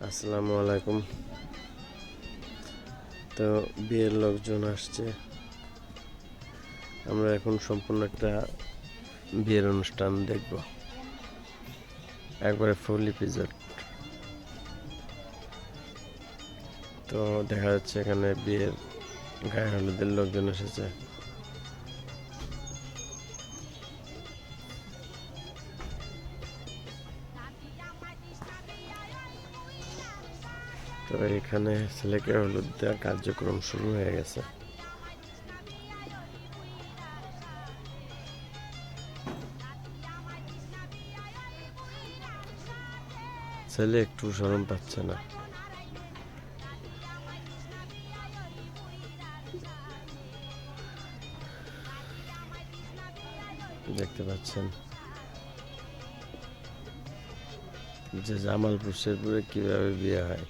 আসসালামু আলাইকুম। তো বিয়ের লোকজন আসছে, আমরা এখন সম্পূর্ণ একটা বিয়ের অনুষ্ঠান দেখব, একবারে ফুল এপিসোড। তো দেখা যাচ্ছে এখানে বিয়ের গায়ে হলুদের লোকজন এসেছে। তো এখানে ছেলেকে হলুদ দেওয়ার কার্যক্রম শুরু হয়ে গেছে। ছেলে একটু শরম পাচ্ছে না। দেখতে পাচ্ছেন যে জামালপুর শেরপুরে কিভাবে বিয়ে হয়।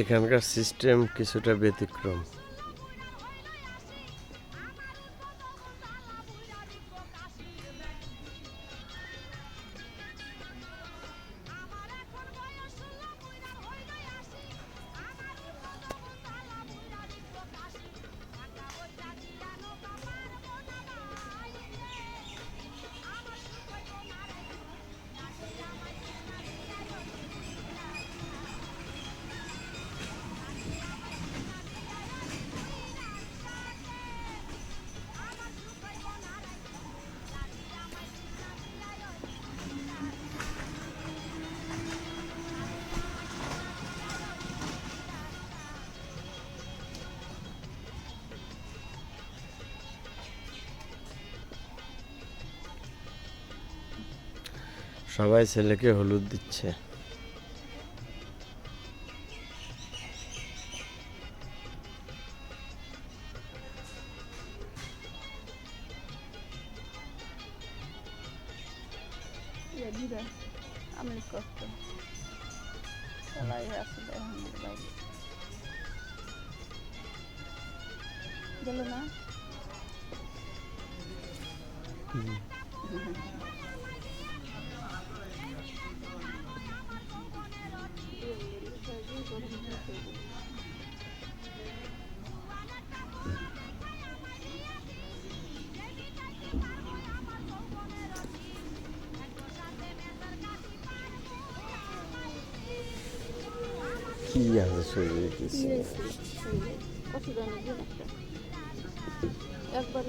এখানকার সিস্টেম কিছুটা ব্যতিক্রম। সবাই ছেলেকে হলুদ দিচ্ছে। আমি কষ্ট চলাই আসলে আমাদের বাইরে গেল না। কি আছে শরীরে কিছু? কত জানি একটা একবার